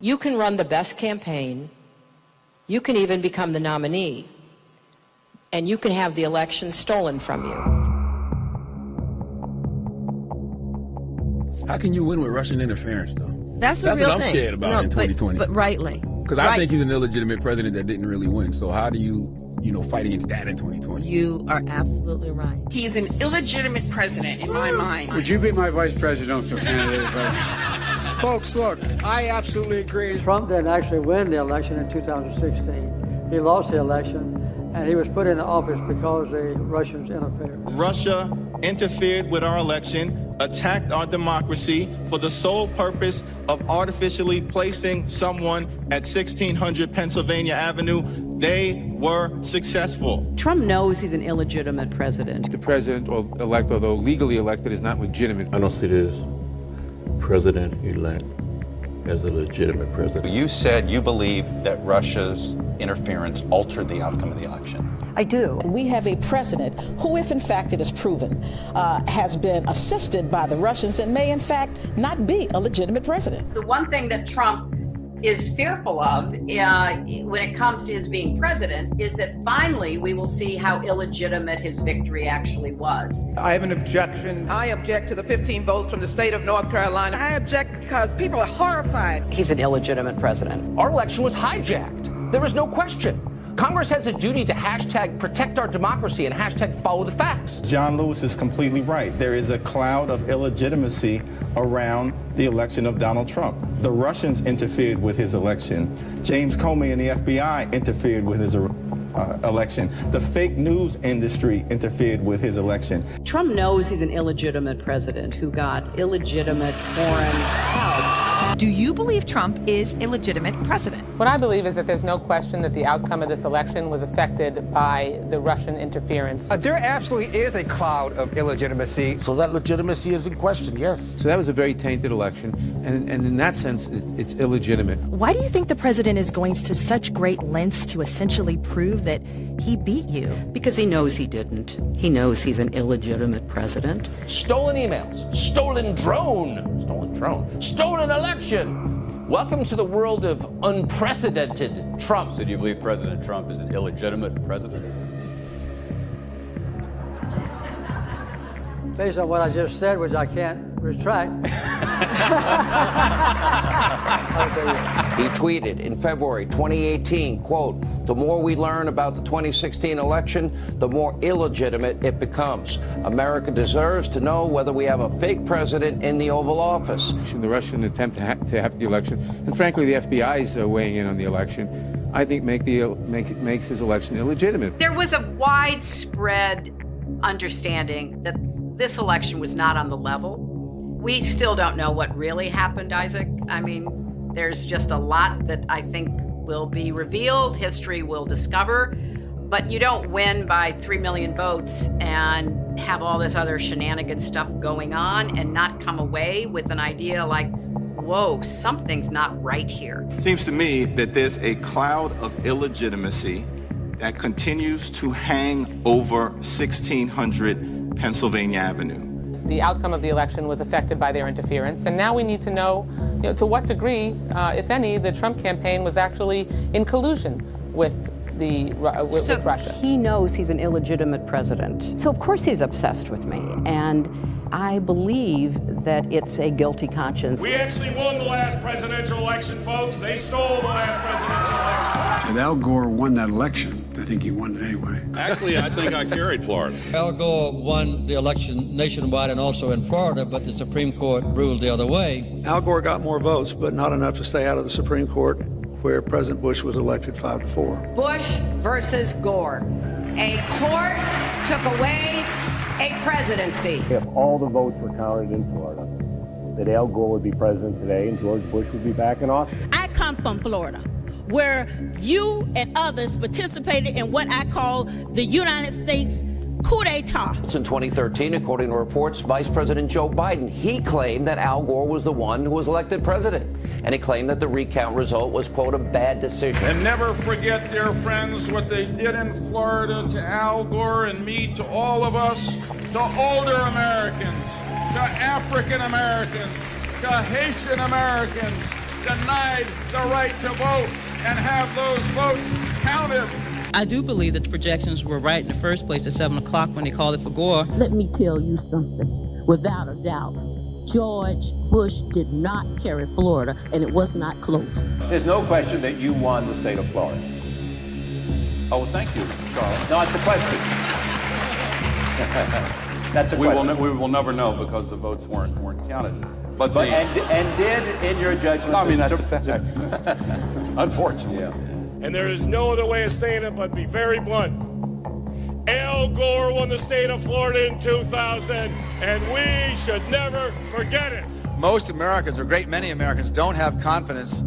You can run the best campaign, you can even become the nominee, and you can have the election stolen from you. How can you win with Russian interference, though? That's the real what I'm thing. scared about in 2020. But rightly. Because I think he's an illegitimate president that didn't really win. So how do you fight against that in 2020? You are absolutely right. He's an illegitimate president in my mind. Would you be my vice presidential candidate? Folks, look, I absolutely agree. Trump didn't actually win the election in 2016. He lost the election, and he was put into office because the Russians interfered. Russia interfered with our election, attacked our democracy for the sole purpose of artificially placing someone at 1600 Pennsylvania Avenue. They were successful. Trump knows he's an illegitimate president. The president-elect, although legally elected, is not legitimate. I don't see this president-elect as a legitimate president. You said you believe that Russia's interference altered the outcome of the election. I do. We have a president who, if in fact it is proven, has been assisted by the Russians and may in fact not be a legitimate president. The one thing that Trump is fearful of when it comes to his being president is that finally we will see how illegitimate his victory actually was. I have an objection. I object to the 15 votes from the state of North Carolina. I object because people are horrified. He's an illegitimate president. Our election was hijacked. There is no question. Congress has a duty to hashtag protect our democracy and hashtag follow the facts. John Lewis is completely right. There is a cloud of illegitimacy around the election of Donald Trump. The Russians interfered with his election. James Comey and the FBI interfered with his election. The fake news industry interfered with his election. Trump knows he's an illegitimate president who got illegitimate foreign help. Do you believe Trump is a legitimate president? What I believe is that there's no question that the outcome of this election was affected by the Russian interference. There absolutely is a cloud of illegitimacy. So that legitimacy is in question, yes. So that was a very tainted election, and in that sense, it's illegitimate. Why do you think the president is going to such great lengths to essentially prove that he beat you? Because he knows he didn't. He knows he's an illegitimate president. Stolen emails, stolen election. Welcome to the world of unprecedented Trump. So do you believe President Trump is an illegitimate president? Based on what I just said, which I can't retract. He tweeted in February 2018, quote, "The more we learn about the 2016 election, the more illegitimate it becomes. America deserves to know whether we have a fake president in the Oval Office." The Russian attempt to have the election, and frankly, the FBI is weighing in on the election, I think makes his election illegitimate. There was a widespread understanding that this election was not on the level. We still don't know what really happened, Isaac. I mean, there's just a lot that I think will be revealed, history will discover, but you don't win by 3 million votes and have all this other shenanigan stuff going on and not come away with an idea like, whoa, something's not right here. Seems to me that there's a cloud of illegitimacy that continues to hang over 1600 Pennsylvania Avenue. The outcome of the election was affected by their interference, and now we need to know, to what degree, if any, the Trump campaign was actually in collusion with with Russia. He knows he's an illegitimate president. So of course he's obsessed with me. And I believe that it's a guilty conscience. We actually won the last presidential election, folks. They stole the last presidential election. And Al Gore won that election. I think he won it anyway. Actually, I think I carried Florida. Al Gore won the election nationwide and also in Florida, but the Supreme Court ruled the other way. Al Gore got more votes, but not enough to stay out of the Supreme Court, where President Bush was elected 5-4. Bush versus Gore. A court took away a presidency. If all the votes were counted in Florida, that Al Gore would be president today and George Bush would be back in office. I come from Florida, where you and others participated in what I call the United States coup d'etat. In 2013, according to reports, Vice President Joe Biden, he claimed that Al Gore was the one who was elected president. And he claimed that the recount result was, quote, a bad decision. And never forget, dear friends, what they did in Florida to Al Gore and me, to all of us, to older Americans, to African Americans, to Haitian Americans, denied the right to vote and have those votes counted. I do believe that the projections were right in the first place at 7 o'clock when they called it for Gore. Let me tell you something. Without a doubt, George Bush did not carry Florida, and it was not close. There's no question that you won the state of Florida. Oh, thank you, Charles. No, it's a question. That's a question. We will never know because the votes weren't counted. But did in your judgment? No, I mean, that's a fact. Unfortunately. Yeah. And there is no other way of saying it but be very blunt. Al Gore won the state of Florida in 2000, and we should never forget it. Most Americans, or a great many Americans, don't have confidence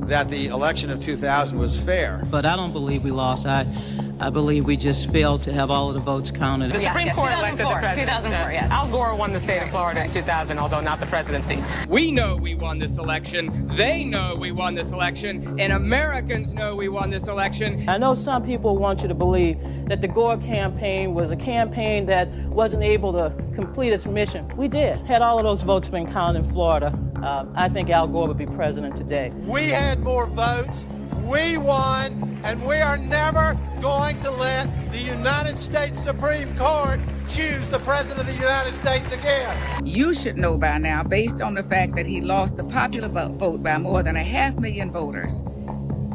that the election of 2000 was fair. But I don't believe we lost. I believe we just failed to have all of the votes counted. The Supreme Court elected the president. 2004, yes. Al Gore won the state of Florida in 2000, although not the presidency. We know we won this election. They know we won this election. And Americans know we won this election. I know some people want you to believe that the Gore campaign was a campaign that wasn't able to complete its mission. We did. Had all of those votes been counted in Florida, I think Al Gore would be president today. We had more votes. We won, and we are never going to let the United States Supreme Court choose the President of the United States again. You should know by now, based on the fact that he lost the popular vote by more than 500,000 voters,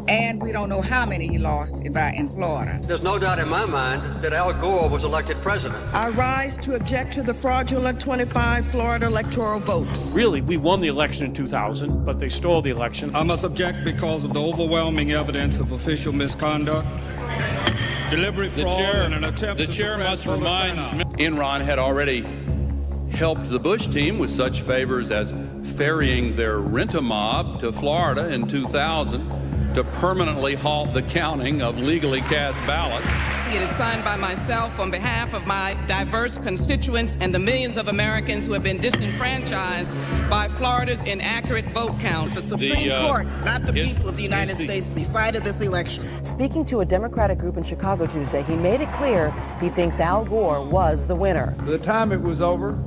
and we don't know how many he lost in Florida. There's no doubt in my mind that Al Gore was elected president. I rise to object to the fraudulent 25 Florida electoral votes. Really, we won the election in 2000, but they stole the election. I must object because of the overwhelming evidence of official misconduct, deliberate fraud, and an attempt to suppress voter turnout. Enron had already helped the Bush team with such favors as ferrying their rent-a-mob to Florida in 2000 to permanently halt the counting of legally cast ballots. It is signed by myself on behalf of my diverse constituents and the millions of Americans who have been disenfranchised by Florida's inaccurate vote count. The Supreme Court, not the people of the United States, decided this election. Speaking to a Democratic group in Chicago Tuesday, he made it clear he thinks Al Gore was the winner. By the time it was over,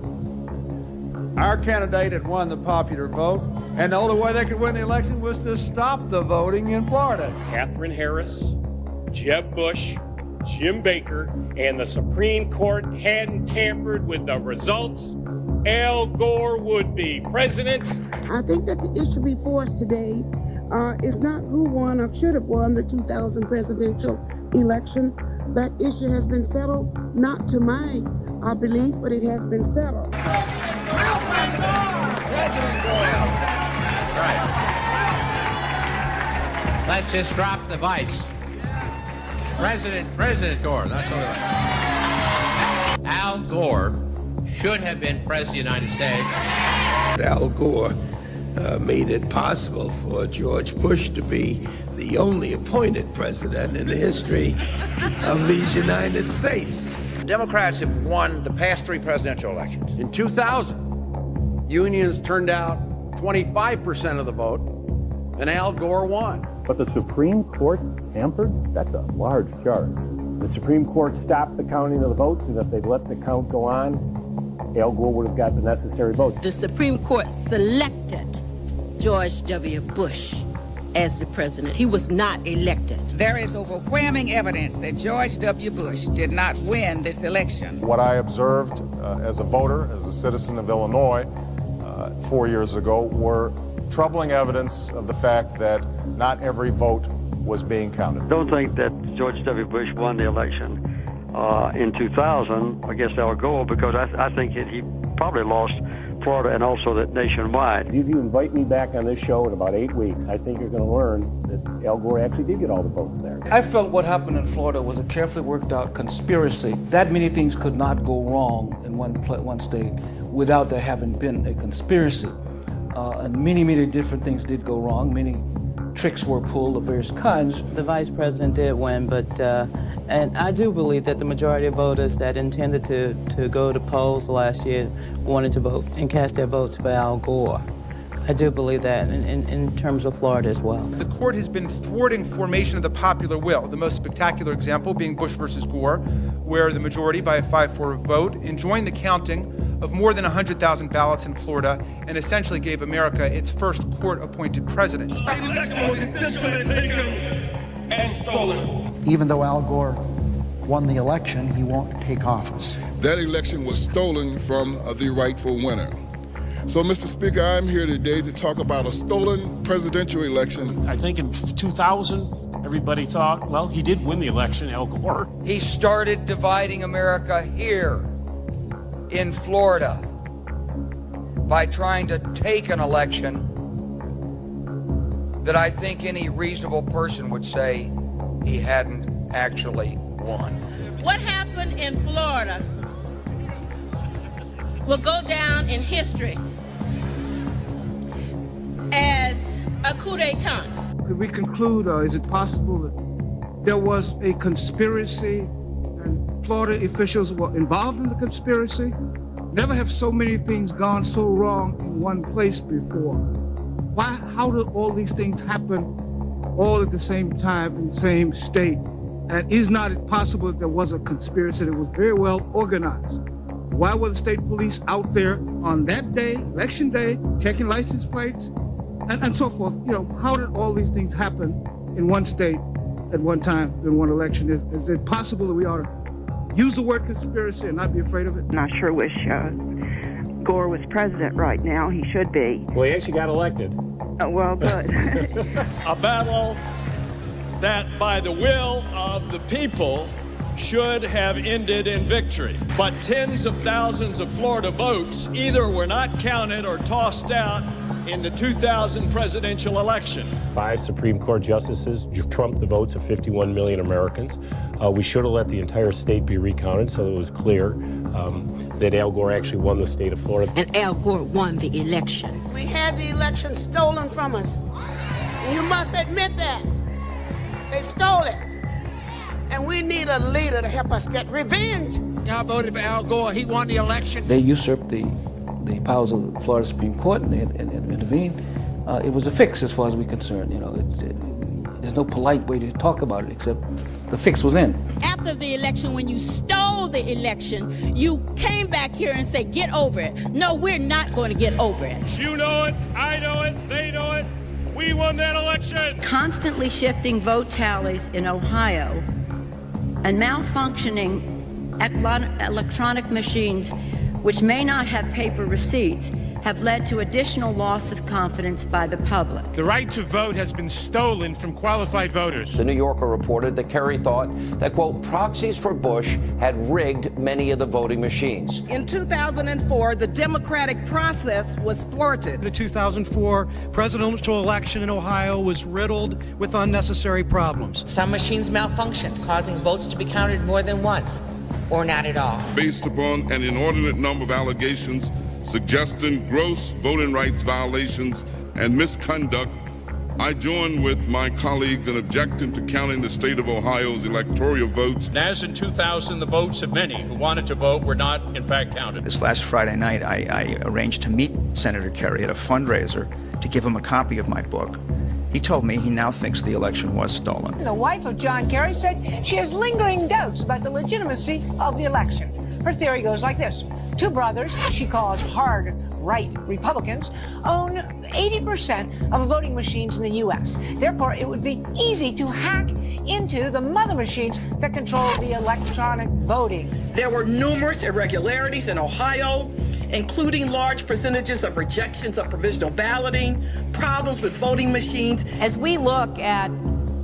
our candidate had won the popular vote, and the only way they could win the election was to stop the voting in Florida. Katherine Harris, Jeb Bush, Jim Baker, and the Supreme Court hadn't tampered with the results, Al Gore would be president. I think that the issue before us today is not who won or should have won the 2000 presidential election. That issue has been settled, not to my belief, but it has been settled. Let's just drop the vice. President Gore, that's all right. Al Gore should have been President of the United States. Al Gore made it possible for George Bush to be the only appointed president in the history of these United States. Democrats have won the past 3 presidential elections. In 2000, unions turned out 25% of the vote, and Al Gore won. But the Supreme Court tampered? That's a large charge. The Supreme Court stopped the counting of the votes, and if they'd let the count go on, Al Gore would have got the necessary votes. The Supreme Court selected George W. Bush as the president. He was not elected. There is overwhelming evidence that George W. Bush did not win this election. What I observed as a voter, as a citizen of Illinois 4 years ago, were troubling evidence of the fact that not every vote was being counted. Don't think that George W. Bush won the election in 2000 against Al Gore, because I think he probably lost Florida and also that nationwide. If you invite me back on this show in about 8 weeks, I think you're going to learn that Al Gore actually did get all the votes there. I felt what happened in Florida was a carefully worked out conspiracy. That many things could not go wrong in one state without there having been a conspiracy. And many different things did go wrong. Many tricks were pulled of various kinds. The vice president did win, but and I do believe that the majority of voters that intended to go to polls last year wanted to vote and cast their votes for Al Gore. I do believe that in terms of Florida as well. The court has been thwarting formation of the popular will, the most spectacular example being Bush versus Gore, where the majority, by a 5-4 vote, enjoined the counting of more than 100,000 ballots in Florida and essentially gave America its first court-appointed president. Even though Al Gore won the election, he won't take office. That election was stolen from the rightful winner. So, Mr. Speaker, I'm here today to talk about a stolen presidential election. I think in 2000, everybody thought, well, he did win the election, Al Gore. He started dividing America here in Florida by trying to take an election that I think any reasonable person would say he hadn't actually won. What happened in Florida will go down in history as a coup d'etat. Could we conclude, or is it possible that there was a conspiracy and Florida officials were involved in the conspiracy? Never have so many things gone so wrong in one place before. How did all these things happen all at the same time in the same state? And is not it possible that there was a conspiracy that was very well organized? Why were the state police out there on that day, election day, checking license plates and so forth? You know, how did all these things happen in one state at one time in one election? Is it possible that we ought to use the word conspiracy and not be afraid of it? And I sure wish Gore was president right now. He should be. Well, he actually got elected. Well, good. A battle that by the will of the people should have ended in victory. But tens of thousands of Florida votes either were not counted or tossed out in the 2000 presidential election. 5 Supreme Court justices trumped the votes of 51 million Americans. We should have let the entire state be recounted so that it was clear that Al Gore actually won the state of Florida. And Al Gore won the election. We had the election stolen from us. And you must admit that. They stole it. And we need a leader to help us get revenge. I voted for Al Gore. He won the election. They usurped the powers of the Florida Supreme Court and intervened. It was a fix as far as we're concerned. You know, there's no polite way to talk about it except the fix was in. After the election, when you stole the election, you came back here and said, get over it. No, we're not going to get over it. You know it, I know it, they know it. We won that election. Constantly shifting vote tallies in Ohio and malfunctioning electronic machines, which may not have paper receipts, have led to additional loss of confidence by the public. The right to vote has been stolen from qualified voters. The New Yorker reported that Kerry thought that, quote, proxies for Bush had rigged many of the voting machines. In 2004, the democratic process was thwarted. The 2004 presidential election in Ohio was riddled with unnecessary problems. Some machines malfunctioned, causing votes to be counted more than once, or not at all. Based upon an inordinate number of allegations suggesting gross voting rights violations and misconduct, I join with my colleagues in objecting to counting the state of Ohio's electoral votes. As in 2000, the votes of many who wanted to vote were not, in fact, counted. This last Friday night, I arranged to meet Senator Kerry at a fundraiser to give him a copy of my book. He told me he now thinks the election was stolen. The wife of John Kerry said she has lingering doubts about the legitimacy of the election. Her theory goes like this. 2 brothers, she calls hard right Republicans, own 80% of voting machines in the U.S. Therefore, it would be easy to hack into the mother machines that control the electronic voting. There were numerous irregularities in Ohio, including large percentages of rejections of provisional balloting, problems with voting machines. As we look at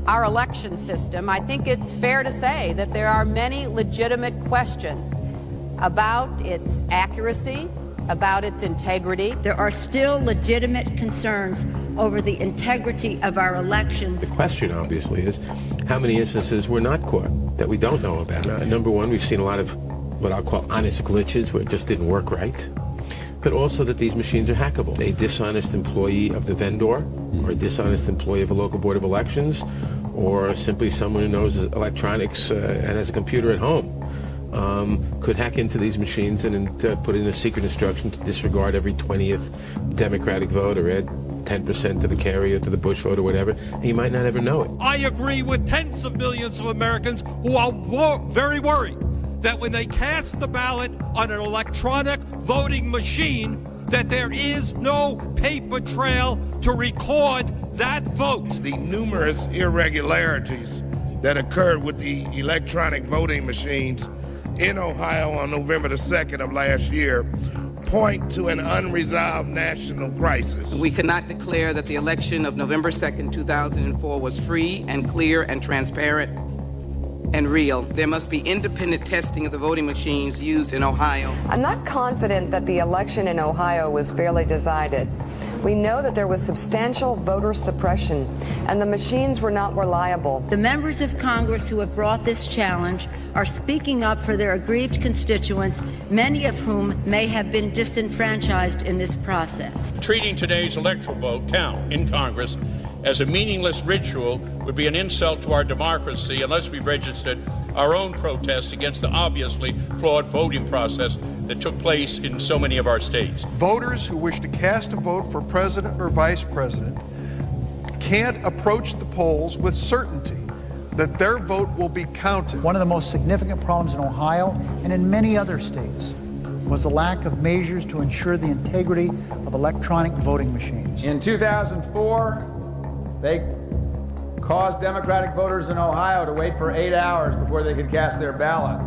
our election system, I think it's fair to say that there are many legitimate questions about its accuracy, about its integrity. There are still legitimate concerns over the integrity of our elections. The question, obviously, is how many instances were not caught that we don't know about. Number one, we've seen a lot of what I'll call honest glitches where it just didn't work right, but also that these machines are hackable. A dishonest employee of the vendor or a dishonest employee of a local board of elections or simply someone who knows electronics and has a computer at home could hack into these machines and put in a secret instruction to disregard every 20th Democratic vote or add 10% to the carry or to the Bush vote or whatever, and you might not ever know it. I agree with tens of millions of Americans who are very worried that when they cast the ballot on an electronic voting machine, that there is no paper trail to record that vote. The numerous irregularities that occurred with the electronic voting machines in Ohio on November the 2nd of last year point to an unresolved national crisis. We cannot declare that the election of November 2nd, 2004 was free and clear and transparent and real. There must be independent testing of the voting machines used in Ohio. I'm not confident that the election in Ohio was fairly decided. We know that there was substantial voter suppression, and the machines were not reliable. The members of Congress who have brought this challenge are speaking up for their aggrieved constituents, many of whom may have been disenfranchised in this process. Treating today's electoral vote count in Congress as a meaningless ritual would be an insult to our democracy unless we registered our own protest against the obviously flawed voting process that took place in so many of our states. Voters who wish to cast a vote for president or vice president can't approach the polls with certainty that their vote will be counted. One of the most significant problems in Ohio and in many other states was the lack of measures to ensure the integrity of electronic voting machines. In 2004, they caused Democratic voters in Ohio to wait for 8 hours before they could cast their ballot.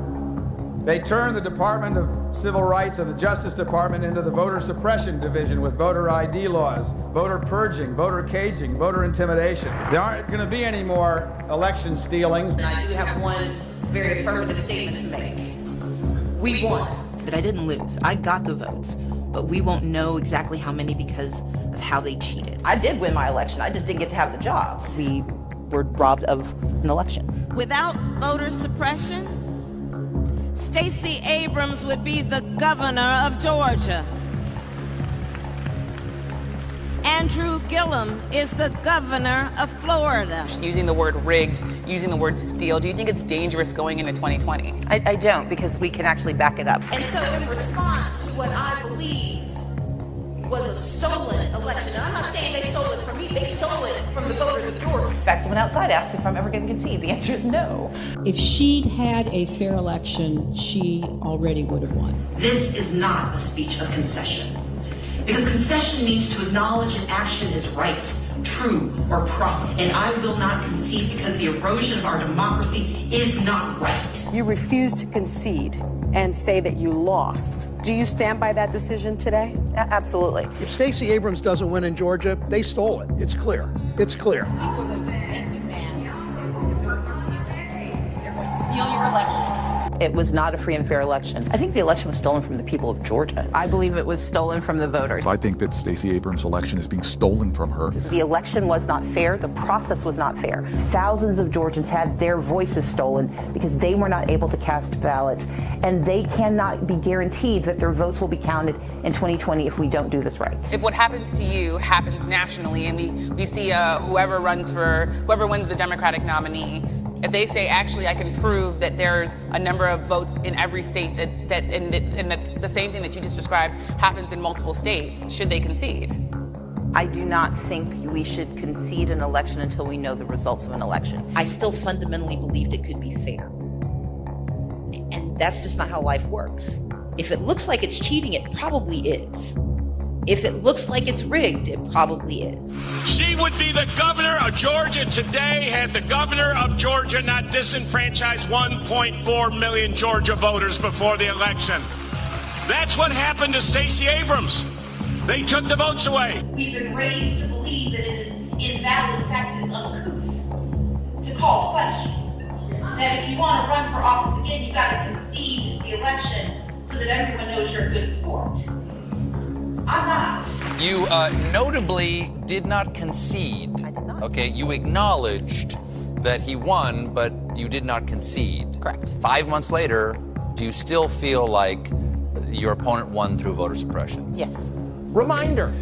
They turned the Department of Civil Rights and the Justice Department into the voter suppression division with voter ID laws, voter purging, voter caging, voter intimidation. There aren't going to be any more election stealings. And I do have one very affirmative statement to make. We won. But I didn't lose. I got the votes. But we won't know exactly how many because of how they cheated. I did win my election. I just didn't get to have the job. We were robbed of an election. Without voter suppression, Stacey Abrams would be the governor of Georgia. Andrew Gillum is the governor of Florida. Using the word rigged, using the word steal, do you think it's dangerous going into 2020? I don't, because we can actually back it up. And so in response to what I believe was a stolen election, and I'm not saying they stole it from me, they stole it from the voters of Georgia. In fact, someone outside asked if I'm ever going to concede. The answer is no. If she'd had a fair election, she already would have won. This is not a speech of concession. Because concession means to acknowledge an action is right, true, or proper. And I will not concede because the erosion of our democracy is not right. You refused to concede and say that you lost. Do you stand by that decision today? Absolutely. If Stacey Abrams doesn't win in Georgia, they stole it. It's clear. It's clear. Steal your election. It was not a free and fair election. I think the election was stolen from the people of Georgia. I believe it was stolen from the voters. I think that Stacey Abrams' election is being stolen from her. The election was not fair. The process was not fair. Thousands of Georgians had their voices stolen because they were not able to cast ballots, and they cannot be guaranteed that their votes will be counted in 2020 if we don't do this right. If what happens to you happens nationally, and we see whoever wins the Democratic nominee, if they say, actually, I can prove that there's a number of votes in every state and that the same thing that you just described happens in multiple states, should they concede? I do not think we should concede an election until we know the results of an election. I still fundamentally believed it could be fair. And that's just not how life works. If it looks like it's cheating, it probably is. If it looks like it's rigged, it probably is. She would be the governor of Georgia today had the governor of Georgia not disenfranchised 1.4 million Georgia voters before the election. That's what happened to Stacey Abrams. They took the votes away. We've been raised to believe that it is invalid, in fact, it's uncouth to call the question. That if you want to run for office again, you've got to concede the election so that everyone knows you're a good sport. I'm not. You notably did not concede. I did not. Okay, you acknowledged that he won, but you did not concede. Correct. 5 months later, do you still feel like your opponent won through voter suppression? Yes. Reminder,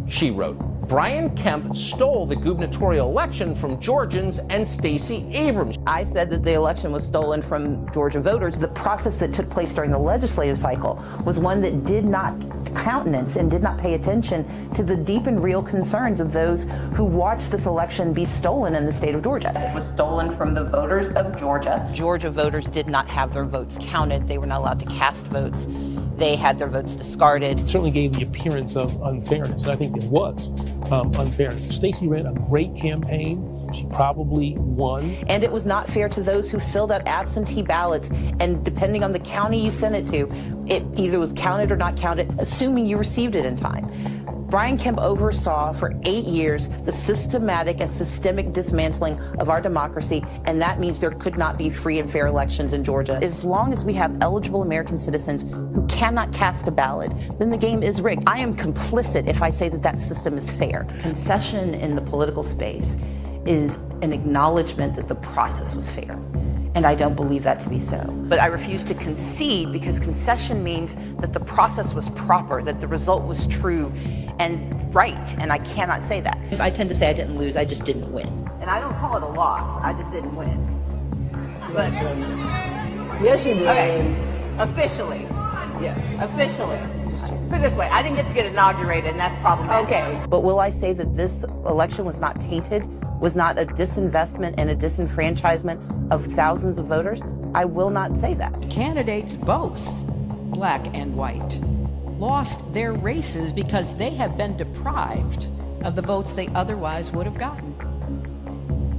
she wrote. Brian Kemp stole the gubernatorial election from Georgians and Stacey Abrams. I said that the election was stolen from Georgia voters. The process that took place during the legislative cycle was one that did not countenance and did not pay attention to the deep and real concerns of those who watched this election be stolen in the state of Georgia. It was stolen from the voters of Georgia. Georgia voters did not have their votes counted. They were not allowed to cast votes. They had their votes discarded. It certainly gave the appearance of unfairness, and I think there was unfairness. Stacey ran a great campaign. She probably won. And it was not fair to those who filled out absentee ballots, and depending on the county you sent it to, it either was counted or not counted, assuming you received it in time. Brian Kemp oversaw for 8 years the systematic and systemic dismantling of our democracy, and that means there could not be free and fair elections in Georgia. As long as we have eligible American citizens who cannot cast a ballot, then the game is rigged. I am complicit if I say that that system is fair. Concession in the political space is an acknowledgement that the process was fair. And I don't believe that to be so. But I refuse to concede, because concession means that the process was proper, that the result was true and right, and I cannot say that. I tend to say I didn't lose, I just didn't win. And I don't call it a loss, I just didn't win. But yes, you did. Okay, officially. Yeah. Officially. Put it this way, I didn't get to get inaugurated, and that's problematic. Okay. But will I say that this election was not tainted, was not a disinvestment and a disenfranchisement of thousands of voters? I will not say that. Candidates, both black and white, lost their races because they have been deprived of the votes they otherwise would have gotten.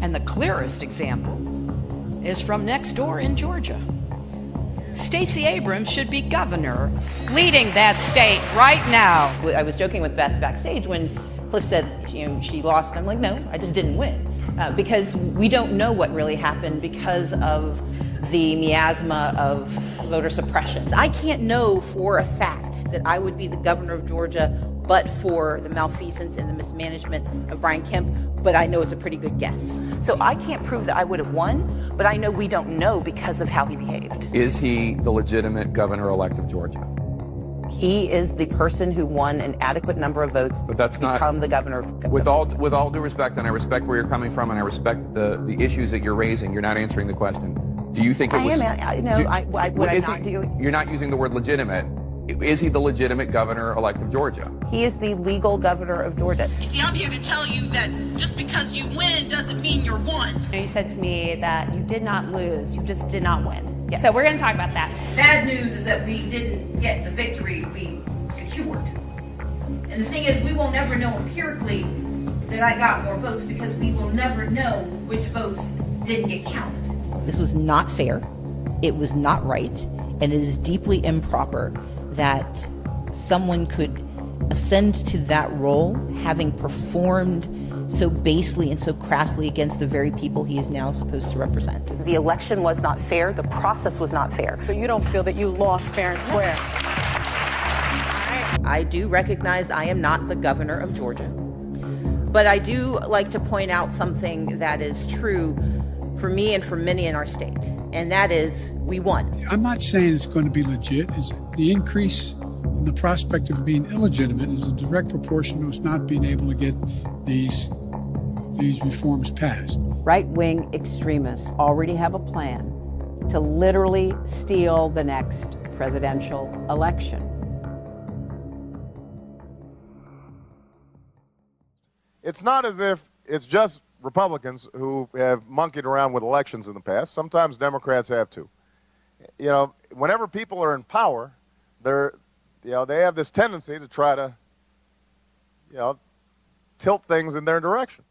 And the clearest example is from next door in Georgia. Stacey Abrams should be governor, leading that state right now. I was joking with Beth backstage when Cliff said, she lost. And I'm like, no, I just didn't win. Because we don't know what really happened because of the miasma of voter suppression. I can't know for a fact that I would be the governor of Georgia but for the malfeasance and the mismanagement of Brian Kemp, but I know it's a pretty good guess. So I can't prove that I would have won, but I know we don't know because of how he behaved. Is he the legitimate governor-elect of Georgia? He is the person who won an adequate number of votes but that's to become the governor. With all due respect, and I respect where you're coming from, and I respect the issues that you're raising, you're not answering the question. Do you think it was... You're not using the word legitimate. Is he the legitimate governor-elect of Georgia? He is the legal governor of Georgia. You see, I'm here to tell you that just because you win doesn't mean you're won. You said to me that you did not lose, you just did not win. Yes. So we're going to talk about that. Bad news is that we didn't get the victory we secured. And the thing is, we will never know empirically that I got more votes because we will never know which votes didn't get counted. This was not fair, it was not right, and it is deeply improper that someone could ascend to that role having performed so basely and so crassly against the very people he is now supposed to represent. The election was not fair, the process was not fair. So you don't feel that you lost fair and square? I do recognize I am not the governor of Georgia, but I do like to point out something that is true for me and for many in our state, and that is we won. I'm not saying it's going to be legit. The increase in the prospect of being illegitimate is a direct proportion to us not being able to get these reforms passed. Right-wing extremists already have a plan to literally steal the next presidential election. It's not as if it's just Republicans who have monkeyed around with elections in the past. Sometimes Democrats have too. Whenever people are in power, they have this tendency to try to, tilt things in their direction.